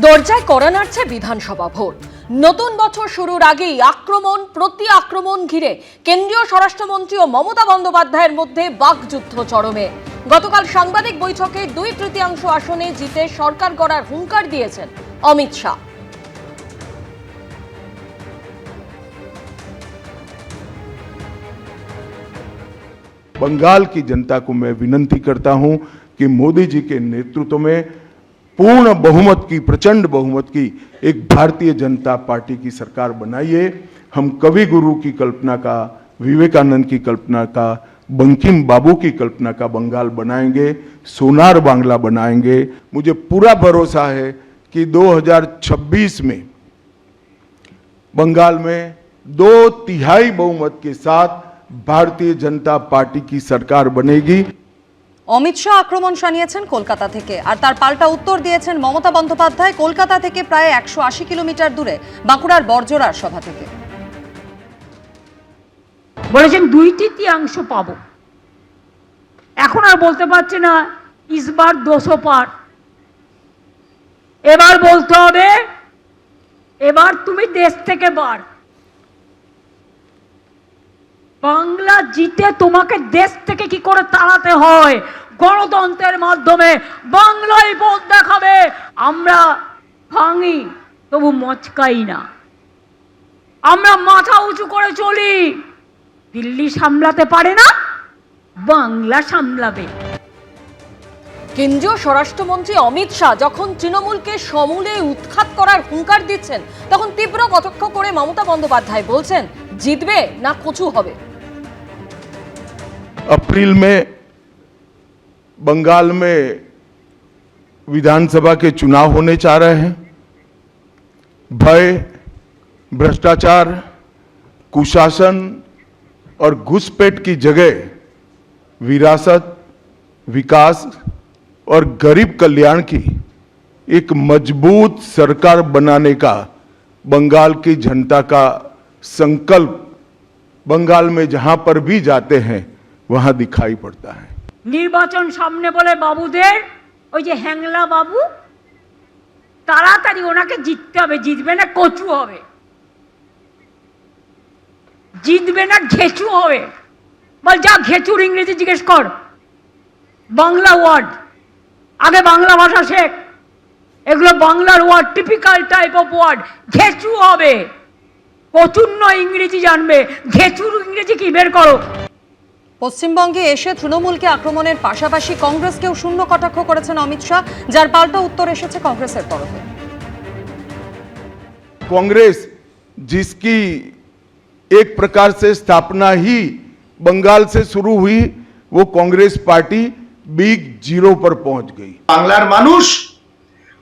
দরজায় কড়া নাড়ছে বিধানসভা ভোট। নতুন বছর শুরুর আগেই আক্রমণ প্রতি আক্রমণ ঘিরে কেন্দ্রীয় স্বরাষ্ট্রমন্ত্রী ও মমতা বন্দ্যোপাধ্যায়ের মধ্যে বাকযুদ্ধ চরমে। গতকাল সাংবাদিক বৈঠকে 2/3 আসনে জিতে সরকার গড়ার হুঙ্কার দিয়েছেন অমিত শাহ। बंगाल की जनता को मैं विनती करता हूं कि मोदी जी के नेतृत्व में पूर्ण बहुमत की, प्रचंड बहुमत की एक भारतीय जनता पार्टी की सरकार बनाइए। हम कवि गुरु की कल्पना का, विवेकानंद की कल्पना का, बंकिम बाबू की कल्पना का बंगाल बनाएंगे, सोनार बांग्ला बनाएंगे। मुझे पूरा भरोसा है कि 2026 में बंगाल में 2/3 बहुमत के साथ भारतीय जनता पार्टी की सरकार बनेगी। অমিত শাহ আক্রমণ শানিয়েছেন কলকাতা থেকে, আর তার পাল্টা উত্তর দিয়েছেন মমতা বন্দ্যোপাধ্যায় কলকাতা থেকে প্রায় 180 কিলোমিটার দূরে বাঁকুড়ার বর্জরার সভা থেকে। বলেছেন 2/3 পাবো, এখন আর বলতে পারছে না ইসবার 200 পার। এবার বলতে হবে এবার তুমি দেশ থেকে বার। বাংলা জিতে তোমাকে দেশ থেকে কি করে তাড়াতে হয়, গণতন্ত্রের মাধ্যমে বাংলায় পথ দেখাবে। আমরা ভাঙি তবু মচকাই না, আমরা মাথা উঁচু করে চলি। দিল্লি সামলাতে পারে না, বাংলা সামলাবে। কেন্দ্রীয় স্বরাষ্ট্রমন্ত্রী অমিত শাহ যখন তৃণমূলকে সমূলে উৎখাত করার হুঙ্কার দিচ্ছেন, তখন তীব্র কটাক্ষ করে মমতা বন্দ্যোপাধ্যায় বলছেন জিতবে না কচু হবে। अप्रैल में बंगाल में विधानसभा के चुनाव होने जा रहे हैं। भय, भ्रष्टाचार, कुशासन और घुसपैठ की जगह विरासत, विकास और गरीब कल्याण की एक मजबूत सरकार बनाने का बंगाल की जनता का संकल्प बंगाल में जहां पर भी जाते हैं वहां दिखाई पड़ता है। নির্বাচন সামনে বলে বাবুদের, ওই যে হ্যাংলা বাবু, তাড়াতাড়ি ওনাকে জিততে হবে। জিতবে না কচু হবে, জিতবে না ঘেঁচু হবে। বল যা ঘেঁচুর ইংরেজি জিজ্ঞেস কর, বাংলা ওয়ার্ড, আগে বাংলা ভাষা শেখ। এগুলো বাংলার word, typical type of word. ঘেঁচু হবে, কচুর নয় ইংরেজি জানবে। ঘেঁচুর ইংরেজি কি বের করো। পশ্চিমবঙ্গে এসে তৃণমূলকে আক্রমণের পাশাপাশি কংগ্রেসকেও শূন্য কটাক্ষ করেছেন অমিত শাহ, যার পাল্টা উত্তর এসেছে কংগ্রেসের তরফে। कांग्रेस जिसकी एक प्रकार से स्थापना ही बंगाल से शुरू हुई, वो कांग्रेस पार्टी बिग जीरो पर पहुंच गई। বাংলার মানুষ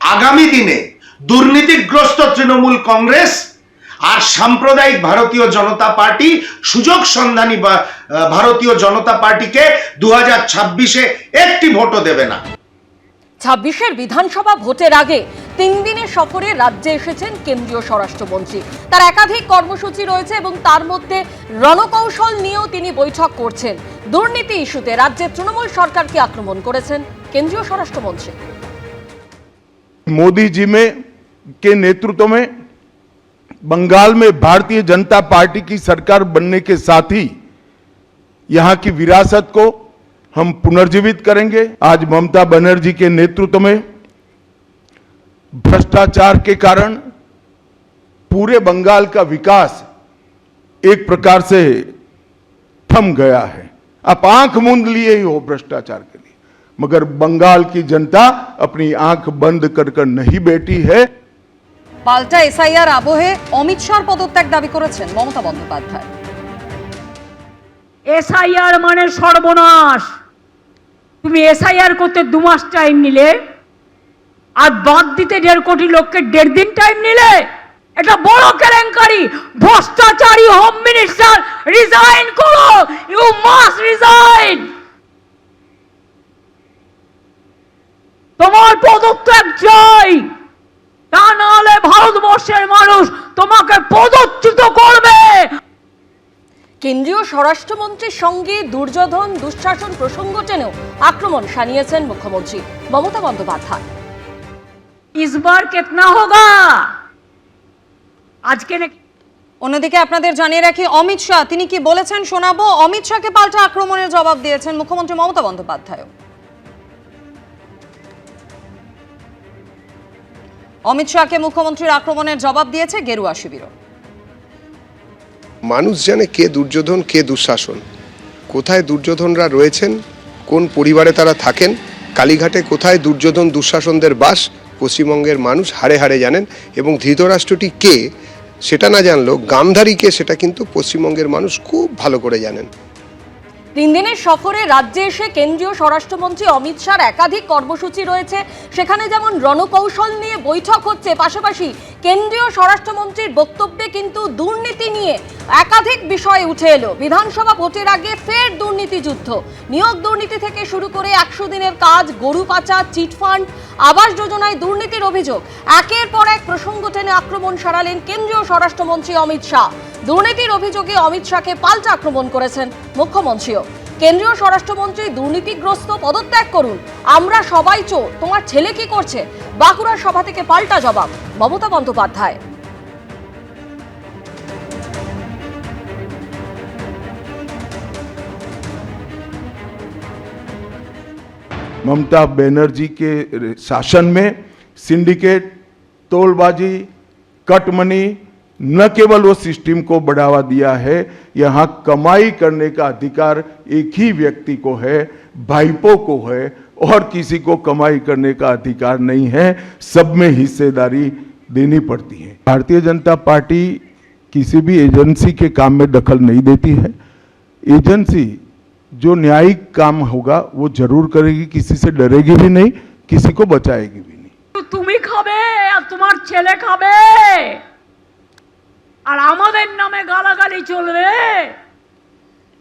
আগামী দিনে দুর্নীতিগ্রস্ত তৃণমূল কংগ্রেস আর সাম্প্রদায়িক ভারতীয় জনতা পার্টি, সুযোগ সন্ধানী ভারতীয় জনতা পার্টিকে 2026-এ একটি ভোটও দেবে না। 26-এর বিধানসভা ভোটের আগে 3 দিনের সফরে রাজ্যে এসেছেন কেন্দ্রীয় স্বরাষ্ট্রমন্ত্রী। তার একাধিক কর্মসূচি রয়েছে এবং তার মধ্যে রণকৌশল নিয়েও তিনি বৈঠক করছেন। দুর্নীতি ইস্যুতে রাজ্যের তৃণমূল সরকারকে আক্রমণ করেছেন কেন্দ্রীয় স্বরাষ্ট্রমন্ত্রী। मोदी जी में के नेतृत्व में बंगाल में भारतीय जनता पार्टी की सरकार बनने के साथ ही यहां की विरासत को हम पुनर्जीवित करेंगे। आज ममता बनर्जी के नेतृत्व में भ्रष्टाचार के कारण पूरे बंगाल का विकास एक प्रकार से थम गया है। आप आंख मूंद लिए ही हो भ्रष्टाचार के लिए, मगर बंगाल की जनता अपनी आंख बंद कर नहीं बैठी है। পাল্টা এসআইআর আবহে অমিত শাহর পদত্যাগ দাবি করেছেন মমতা বন্দ্যোপাধ্যায়। এসআইআর মানে সর্বনাশ। তুমি এসআইআর করতে 2 মাস টাইম নিলে, আর বাদ দিতে 1.5 কোটি লোককে 1.5 দিন টাইম নিলে। এটা বড় কেলেঙ্কারি। ভ্রষ্টাচারী হোম মিনিস্টার, রিজাইন করো, ইউ মাস্ট রিজাইন। তোমার পদত্যাগ চাই, তা নাহলে ভারতবর্ষের মানুষ তোমাকে পদচ্যুত করবে। কেন্দ্রীয় স্বরাষ্ট্রমন্ত্রীর সঙ্গে দুর্যোধন দুঃশাসন প্রসঙ্গ টেনেও আক্রমণ শানিয়েছেন মুখ্যমন্ত্রী মমতা বন্দ্যোপাধ্যায়। इस बार कितना होगा आज के অন্যদিকে আপনাদের জানিয়ে রাখি অমিত শাহ তিনি কি বলেছেন শোনাবো। অমিত শাহকে পাল্টা আক্রমণের জবাব দিয়েছেন মুখ্যমন্ত্রী মমতা বন্দ্যোপাধ্যায়। অমিত শাহকে মুখ্যমন্ত্রীর আক্রমণের জবাব দিয়েছে গেরুয়া শিবির। মানুষ জানে কে দুর্যোধন কে দুঃশাসন, কোথায় দুর্যোধনরা রয়েছেন, কোন পরিবারে তারা থাকেন, কালীঘাটে কোথায় দুর্যোধন দুঃশাসনদের বাস পশ্চিমবঙ্গের মানুষ হাড়ে হাড়ে জানেন। এবং ধৃতরাষ্ট্রটি কে সেটা না জানলেও গান্ধারী কে সেটা কিন্তু পশ্চিমবঙ্গের মানুষ খুব ভালো করে জানেন। 3 দিনের সফরে রাজ্যে এসে কেন্দ্রীয় স্বরাষ্ট্রমন্ত্রী অমিত শাহর একাধিক কর্মসূচি রয়েছে। সেখানে যেমন রণকৌশল নিয়ে বৈঠক হচ্ছে, পাশাপাশি কেন্দ্রীয় স্বরাষ্ট্রমন্ত্রীর বক্তব্যে কিন্তু দুর্নীতি নিয়ে একাধিক বিষয় উঠে এলো। বিধানসভা ভোটের আগে ফের দুর্নীতি যুদ্ধ, নিয়োগ দুর্নীতি থেকে শুরু করে 100 দিনের কাজ, গরু পাচার, চিটফান্ড, আবাস যোজনায় দুর্নীতির অভিযোগ, একের পর এক প্রসঙ্গ টেনে আক্রমণ সারালেন কেন্দ্রীয় স্বরাষ্ট্রমন্ত্রী অমিত শাহ। দুর্নীতির অভিযোগে অমিত শাহকে পাল্টা আক্রমণ করেছেন মুখ্যমন্ত্রীও। কেন্দ্রীয় স্বরাষ্ট্রমন্ত্রী দুর্নীতিগ্রস্ত, পদত্যাগ করুন, আমরা সবাই চোর, তোমার ছেলে কি করছে, বাঁকুড়ার সভা থেকে পাল্টা জবাব মমতা বন্দ্যোপাধ্যায়। ममता बनर्जी के शासन में सिंडिकेट, तोलबाजी, कटमनी न केवल वो सिस्टम को बढ़ावा दिया है, यहाँ कमाई करने का अधिकार एक ही व्यक्ति को है, भाईपो को है, और किसी को कमाई करने का अधिकार नहीं है। सब में हिस्सेदारी देनी पड़ती है। भारतीय जनता पार्टी किसी भी एजेंसी के काम में दखल नहीं देती है। एजेंसी जो न्यायिक काम होगा वो जरूर करेगी, किसी से डरेगी भी नहीं, किसी को बचाएगी भी नहीं। তুমি খাবে আর তোমার ছেলে খাবে আর আমাদের নামে গালাগালি চলবে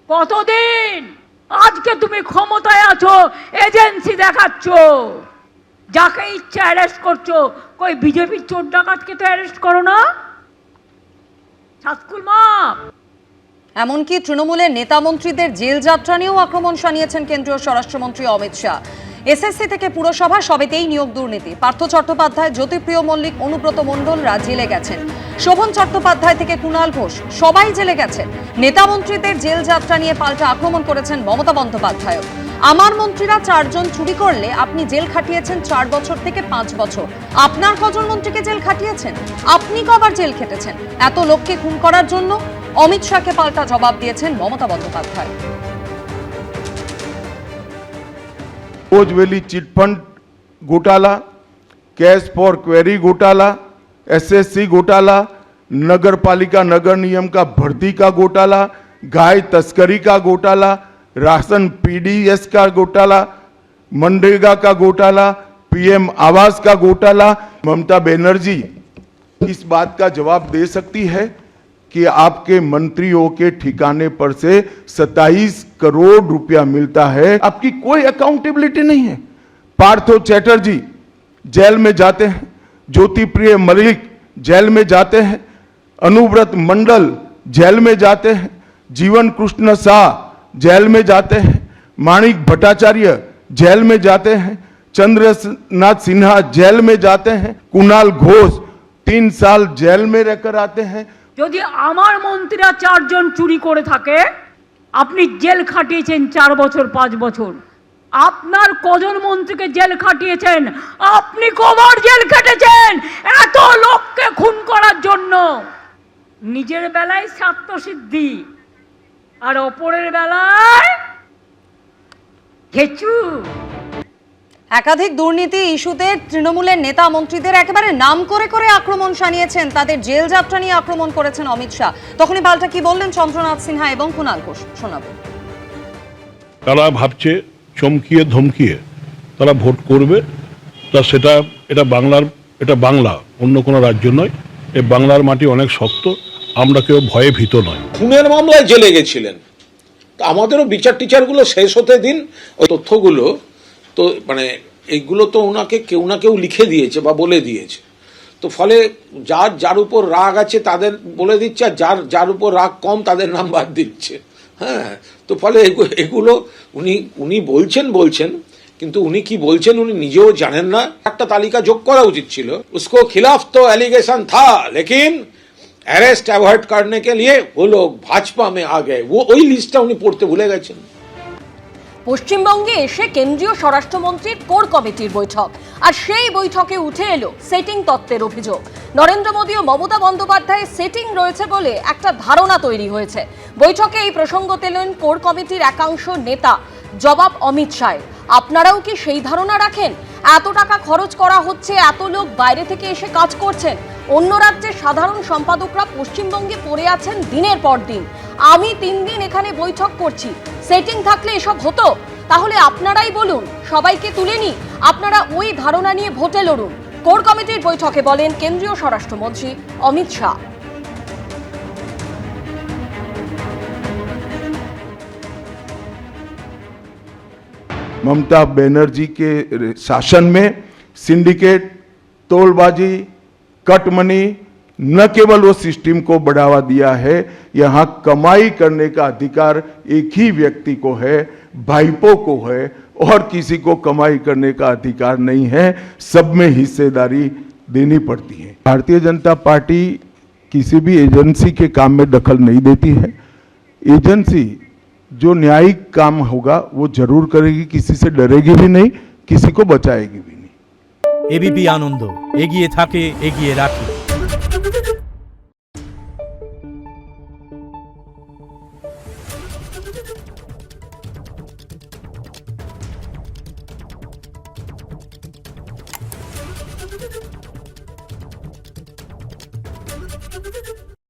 কতদিন? আজকে তুমি ক্ষমতায় আছো, এজেন্সি দেখাচ্ছ, যাকে ইচ্ছা অ্যারেস্ট করছো। কই বিজেপির চোর ডাকাতকে তো অ্যারেস্ট করো না? সাতকুল মা এমনকি তৃণমূলের নেতা মন্ত্রীদের জেল যাত্রা নিয়েও আক্রমণ শানিয়েছেন কেন্দ্রীয় স্বরাষ্ট্রমন্ত্রী অমিত শাহ। এসএসসি থেকে পুরসভা সবেতেই নিয়োগ দুর্নীতি। পার্থ চট্টোপাধ্যায়, জ্যোতিপ্রিয় মল্লিক, অনুব্রত মণ্ডলরা জেলে গেছেন। শোভন চট্টোপাধ্যায় থেকে কুণাল ঘোষ সবাই জেলে গেছেন। নেতা মন্ত্রীদের জেল যাত্রা নিয়ে পাল্টা আক্রমণ করেছেন মমতা বন্দ্যোপাধ্যায়। আমার মন্ত্রীরা 4 জন চুরি করলে আপনি জেল খাটিয়েছেন 4 বছর থেকে 5 বছর। আপনার কজন মন্ত্রীকে জেল খাটিয়েছেন? আপনি কবার জেল খেটেছেন? এত লোককে খুন করার জন্য? অমিত শাহকে পাল্টা জবাব দিয়েছেন মমতা বন্দ্যোপাধ্যায়। भोजवेली चिटफंड घोटाला, कैश फॉर क्वेरी घोटाला, एसएससी घोटाला, नगर पालिका नगर नियम का भर्ती का घोटाला, गाय तस्करी का घोटाला, राशन पीडीएस का घोटाला, मनरेगा का घोटाला, पीएम आवास का घोटाला। ममता बनर्जी इस बात का जवाब दे सकती है कि आपके मंत्रियों के ठिकाने पर से 27 करोड़ रुपया मिलता है, आपकी कोई अकाउंटेबिलिटी नहीं है। पार्थो चैटर्जी जेल में जाते हैं, ज्योतिप्रिय मलिक जेल में जाते हैं, अनुव्रत मंडल जेल में जाते हैं, जीवन कृष्ण शाह जेल में जाते हैं, माणिक भट्टाचार्य जेल में जाते हैं, चंद्रनाथ सिन्हा जेल में जाते हैं, कुणाल घोष 3 साल जेल में रहकर आते हैं। যদি আমার মন্ত্রীরা 4 জন চুরি করে থাকে, আপনি জেল খাটিয়েছেন 4 বছর 5 বছর। আপনার কজন মন্ত্রীকে জেল খাটিয়েছেন? আপনি কবার জেল খেটেছেন এত লোককে খুন করার জন্য? নিজের বেলায় স্বার্থসিদ্ধি আর অপরের বেলায় ঘেচু। একাধিক দুর্নীতি ইস্যুতে তৃণমূলের নেতা মন্ত্রীদের একেবারে নাম করে করে আক্রমণ শানিয়েছেন, তাদের জেল যাত্রা নিয়ে আক্রমণ করেছেন অমিত শাহ। তখনই পাল্টা কি বললেন চন্দ্রনাথ সিনহা এবং কুণাল ঘোষ, শোনাবো। তারা ভাবছে চমকিয়ে ধমকিয়ে তারা ভোট করবে, তা এটা বাংলা, অন্য কোনো রাজ্য নয়। এই বাংলার মাটি অনেক শক্ত, আমরা কেউ ভয়ে ভীত নয়। খুনের মামলায় জেলে গেছিলেন, তো আমাদেরও বিচার টিচারগুলো শেষ হতে দিন। ওই তথ্যগুলো তো মানে এইগুলো তো ওনাকে কেউ না কেউ লিখে দিয়েছে বা বলে দিয়েছে। তো ফলে যার উপর রাগ আছে তাদের বলে দিচ্ছে, আর যার উপর রাগ কম তাদের নাম বাদ দিচ্ছে। হ্যাঁ, তো ফলে এগুলো উনি বলছেন, কিন্তু উনি কি বলছেন উনি নিজেও জানেন না। একটা তালিকা যোগ করা উচিত ছিল। उसको खिलाफ तो एलिगेशन था लेकिन अरेस्ट अवॉइड करने के लिए वो लोग भाजपा में आ गए, वो ওই লিস্টটা উনি পড়তে ভুলে গেছেন। পশ্চিমবঙ্গে এসে কেন্দ্রীয় স্বরাষ্ট্রমন্ত্রীর কোর কমিটির বৈঠক, আর সেই বৈঠকে উঠে এলো সেটিং তত্ত্বের অভিযোগ। নরেন্দ্র মোদী ও মমতা বন্দ্যোপাধ্যায়ের সেটিং রয়েছে বলে একটা ধারণা তৈরি হয়েছে। বৈঠকে এই প্রসঙ্গ তোলেন কোর কমিটির একাংশ নেতা। জবাব অমিত শাহ, আপনারাও কি সেই ধারণা রাখেন? এত টাকা খরচ করা হচ্ছে, এত লোক বাইরে থেকে এসে কাজ করছেন, অন্য রাজ্যের সাধারণ সম্পাদকরা পশ্চিমবঙ্গে পড়ে আছেন দিনের পর দিন। আমি 3 দিন এখানে বৈঠক করছি, সেটিং থাকলে এসব হতো? তাহলে আপনারাই বলুন, সবাইকে তুলে নি, আপনারা ওই ধারণা নিয়ে ভোটে লড়ুন। কোর কমিটির বৈঠকে বলেন কেন্দ্রীয় স্বরাষ্ট্রমন্ত্রী অমিত শাহ। ममता बनर्जी के शासन में सिंडिकेट, तोलबाजी, कटमनी न केवल वो सिस्टम को बढ़ावा दिया है, यहाँ कमाई करने का अधिकार एक ही व्यक्ति को है, भाईपो को है, और किसी को कमाई करने का अधिकार नहीं है। सब में हिस्सेदारी देनी पड़ती है। भारतीय जनता पार्टी किसी भी एजेंसी के काम में दखल नहीं देती है। एजेंसी जो न्यायिक काम होगा वो जरूर करेगी, किसी से डरेगी भी नहीं, किसी को बचाएगी भी नहीं। एबीपी आनंद एगिए थाके एगिए राखे।